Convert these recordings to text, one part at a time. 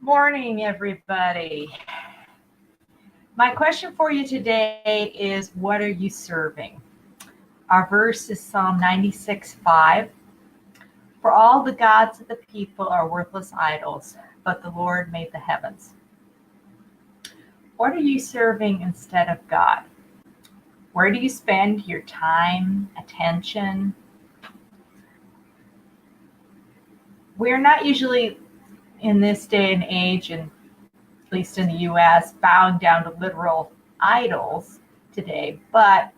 Morning, everybody. My question for you today is, what are you serving? Our verse is Psalm 96:5. For all the gods of the people are worthless idols, but the Lord made the heavens. What are you serving instead of God? Where do you spend your time, attention? We're not usually in this day and age, and at least in the US, bowing down to literal idols today, but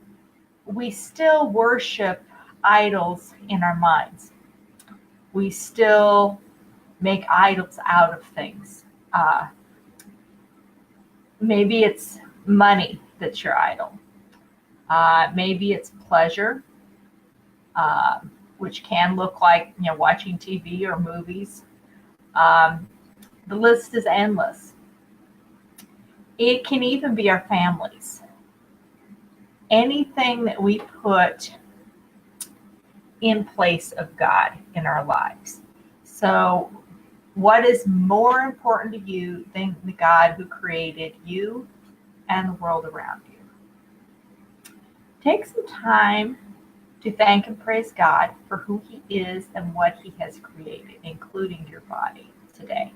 we still worship idols in our minds. We still make idols out of things. Maybe it's money that's your idol. Maybe it's pleasure, which can look like watching TV or movies. The list is endless. It can even be our families. Anything that we put in place of God in our lives. So, what is more important to you than the God who created you and the world around you? Take some time to thank and praise God for who He is and what He has created, including your body today.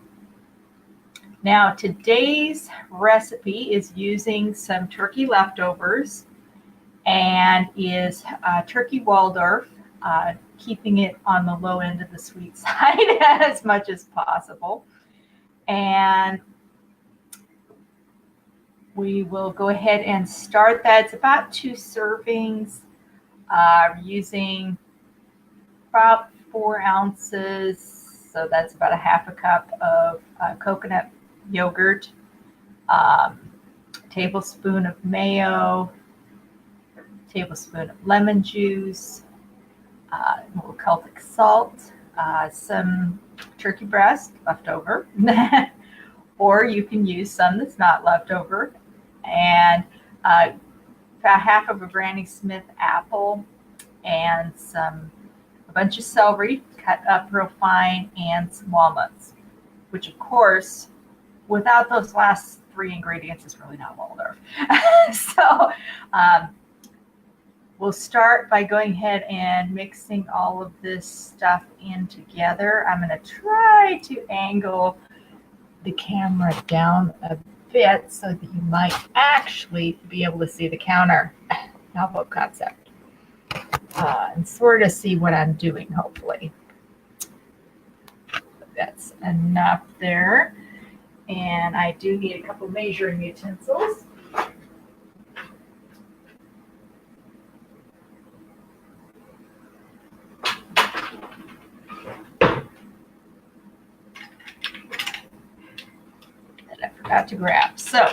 Now, today's recipe is using some turkey leftovers and is turkey Waldorf, keeping it on the low end of the sweet side as much as possible. And we will go ahead and start that. It's about 2 servings. Using about 4 ounces, so that's about a half a cup of coconut yogurt, tablespoon of mayo, tablespoon of lemon juice, a little Celtic salt, some turkey breast left over, or you can use some that's not left over, and about half of a Granny Smith apple, and a bunch of celery cut up real fine, and some walnuts, which of course, without those last 3 ingredients, is really not Waldorf. So we'll start by going ahead and mixing all of this stuff in together. I'm going to try to angle the camera down a bit so that you might actually be able to see the counter. Novel concept. And sort of see what I'm doing, hopefully. That's enough there. And I do need a couple measuring utensils. That I forgot to grab. So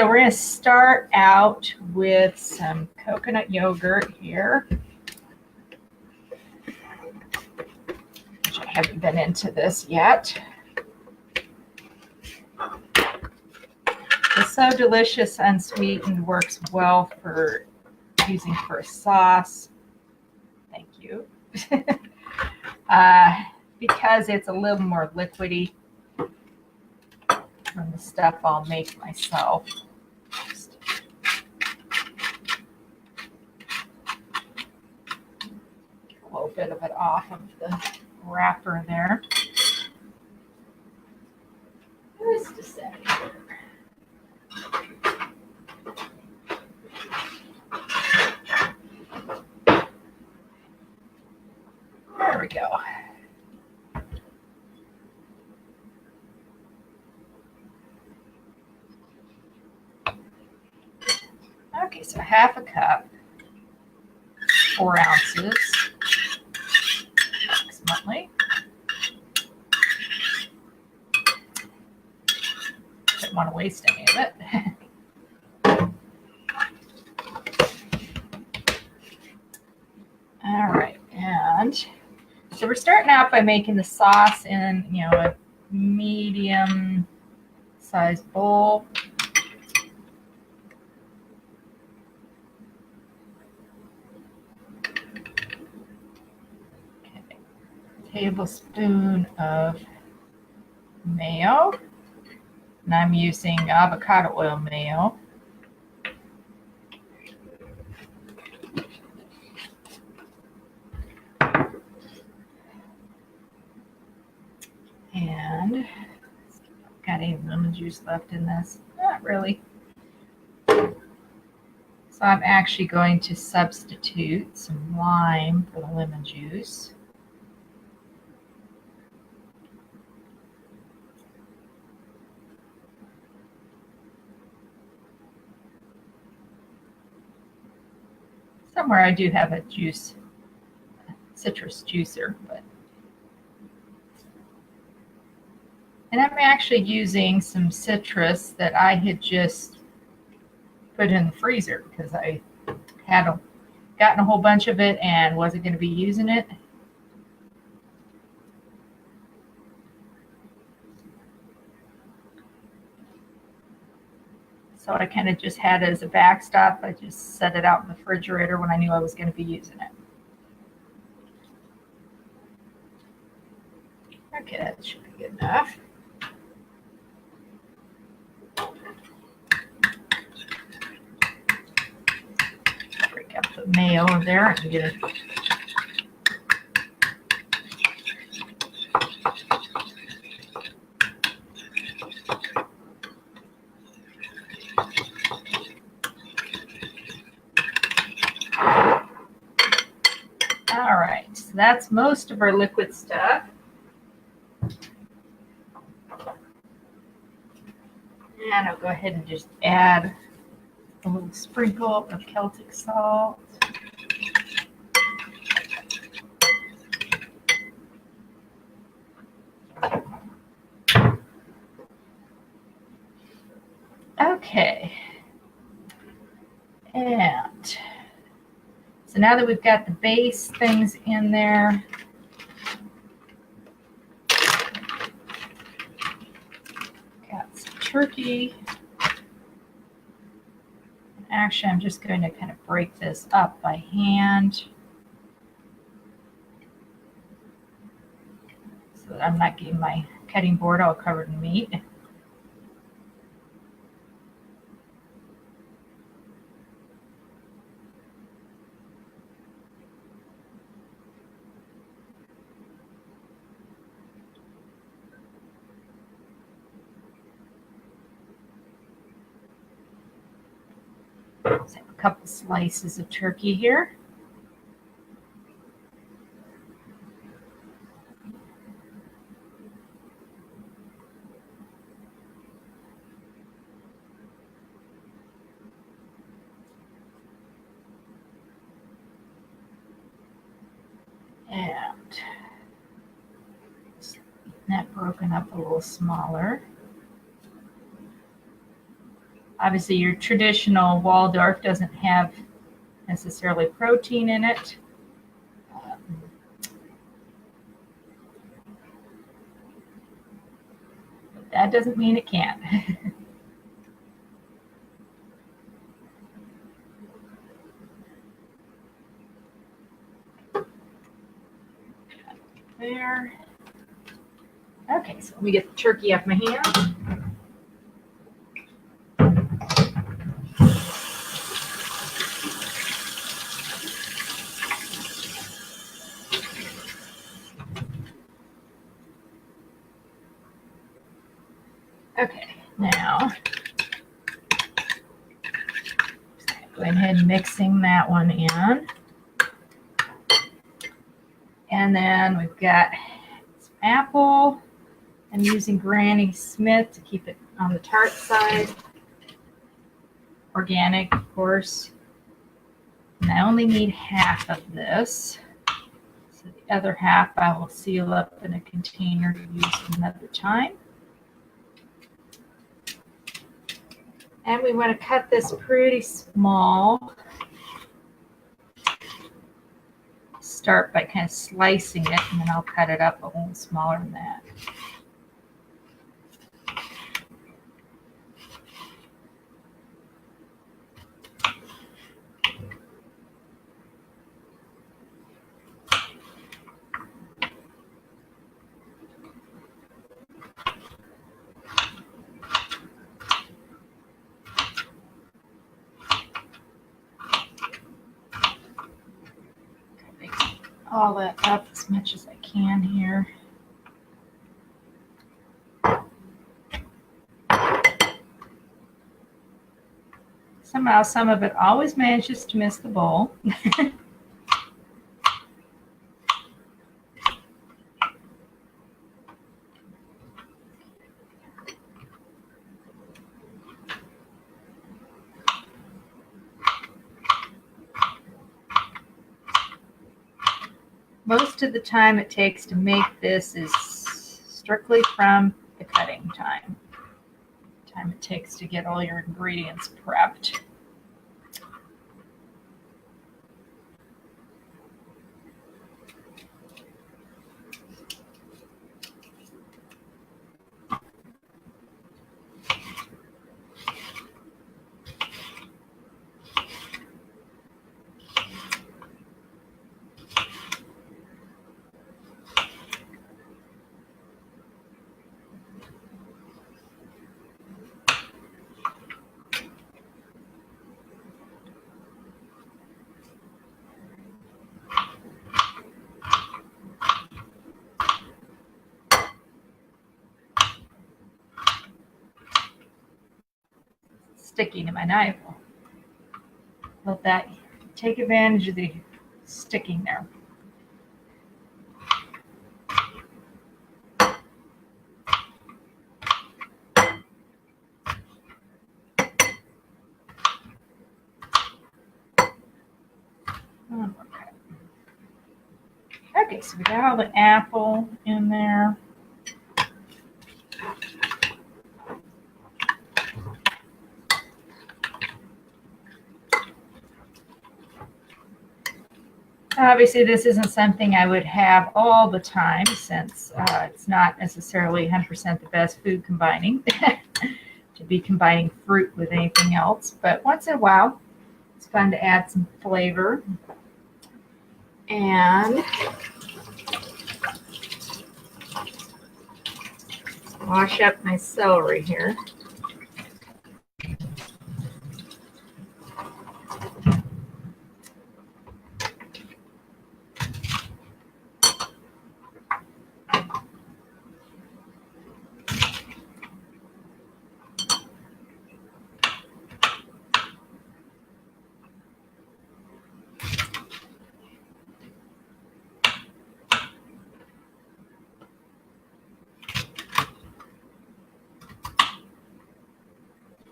we're going to start out with some coconut yogurt here. Which I haven't been into this yet. It's so delicious. Unsweetened works well for using for a sauce. Thank you. Because it's a little more liquidy from the stuff I'll make myself. Just get a little bit of it off of the wrapper there. Just a second. There we go. Okay, so half a cup, 4 ounces, approximately. Didn't want to waste any of it. All right, and so we're starting out by making the sauce in, a medium-sized bowl. Okay. Tablespoon of mayo. And I'm using avocado oil mayo. And got any lemon juice left in this? Not really. So I'm actually going to substitute some lime for the lemon juice. Somewhere I do have a citrus juicer, and I'm actually using some citrus that I had just put in the freezer because I had gotten a whole bunch of it and wasn't going to be using it. So I kind of just had it as a backstop. I just set it out in the refrigerator when I knew I was going to be using it. Okay, that should be good enough. Break up the mayo in there and get it. All right, so that's most of our liquid stuff. And I'll go ahead and just add a little sprinkle of Celtic salt. Okay. And so now that we've got the base things in there, got some turkey. Actually, I'm just going to kind of break this up by hand so that I'm not getting my cutting board all covered in meat. So I have a couple slices of turkey here. And that broken up a little smaller. Obviously, your traditional Waldorf doesn't have necessarily protein in it. But that doesn't mean it can't. There. Okay, so let me get the turkey off my hand. Okay, now go ahead and mixing that one in. And then we've got some apple. I'm using Granny Smith to keep it on the tart side. Organic, of course. And I only need half of this. So the other half I will seal up in a container to use another time. And we want to cut this pretty small. Start by kind of slicing it, and then I'll cut it up a little smaller than that. all that up as much as I can here. Somehow some of it always manages to miss the bowl. Most of the time it takes to make this is strictly from the cutting time. The time it takes to get all your ingredients prepped. Sticking to my knife. Let that take advantage of the sticking there. Okay, so we got all the apple in there. Obviously, this isn't something I would have all the time since it's not necessarily 100% the best food combining to be combining fruit with anything else. But once in a while, it's fun to add some flavor. And wash up my celery here.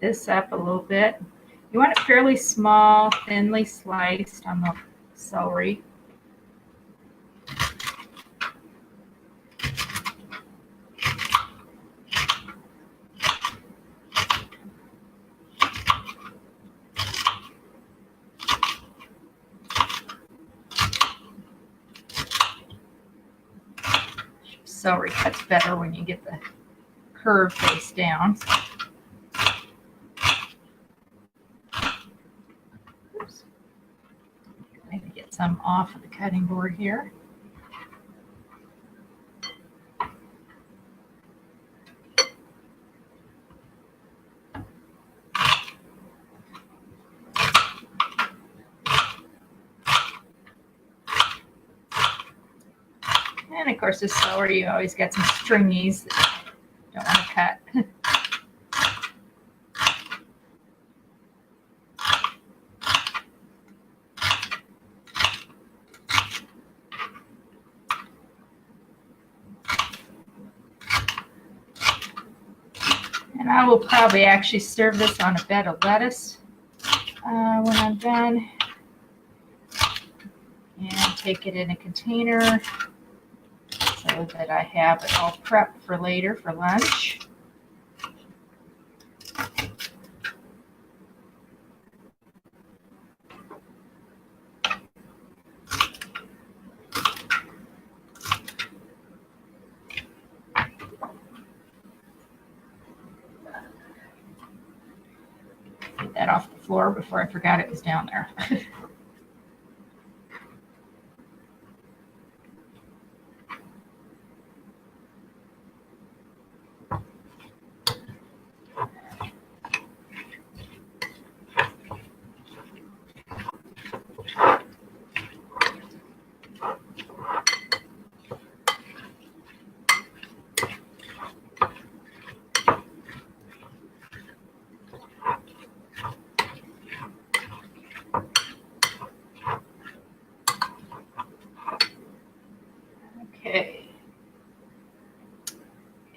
This up a little bit. You want it fairly small, thinly sliced on the celery. Celery cuts better when you get the curve face down. Oops. Maybe get some off of the cutting board here. And of course, this celery, you always get some stringies that you don't want to cut. And I will probably actually serve this on a bed of lettuce when I'm done. And take it in a container so that I have it all prepped for later for lunch. Get that off the floor before I forgot it was down there.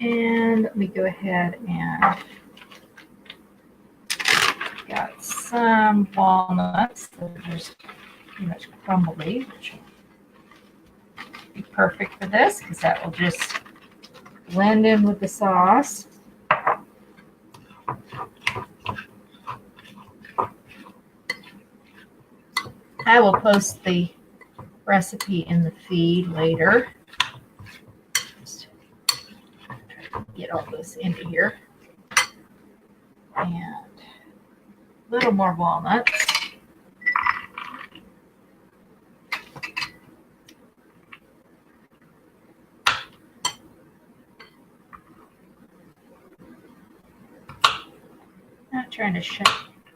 And let me go ahead and got some walnuts that are just pretty much crumbly, which will be perfect for this because that will just blend in with the sauce. I will post the recipe in the feed later. Just get all this into here. And a little more walnuts. Not trying to shut.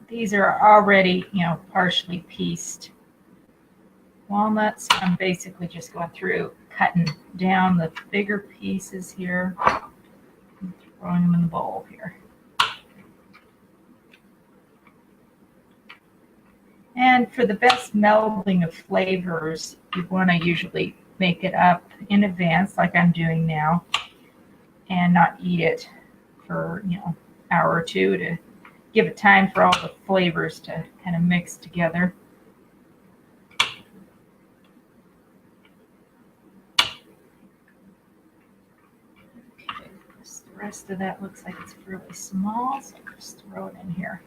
These are already, partially pieced walnuts. I'm basically just going through, cutting down the bigger pieces here, and throwing them in the bowl here. And for the best melding of flavors, you want to usually make it up in advance, like I'm doing now, and not eat it for, hour or two to give it time for all the flavors to kind of mix together. Okay, the rest of that looks like it's really small, so I'll just throw it in here.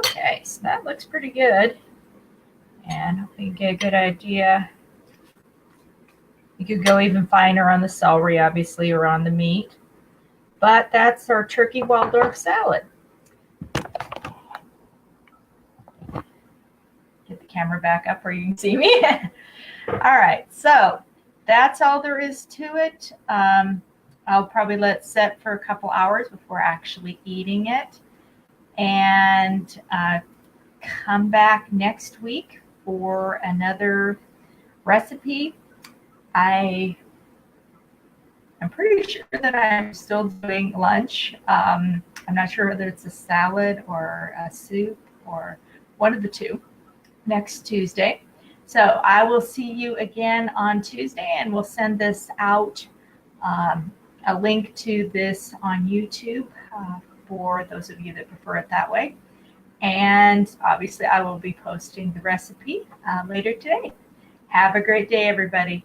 Okay, so that looks pretty good. And hopefully you get a good idea. You could go even finer on the celery, obviously, or on the meat. But that's our turkey Waldorf salad. Get the camera back up where you can see me. All right, so that's all there is to it. I'll probably let it set for a couple hours before actually eating it. And come back next week for another recipe. I'm pretty sure that I'm still doing lunch. I'm not sure whether it's a salad or a soup or one of the two next Tuesday. So I will see you again on Tuesday, and we'll send this out, a link to this on YouTube for those of you that prefer it that way. And obviously I will be posting the recipe later today. Have a great day, everybody.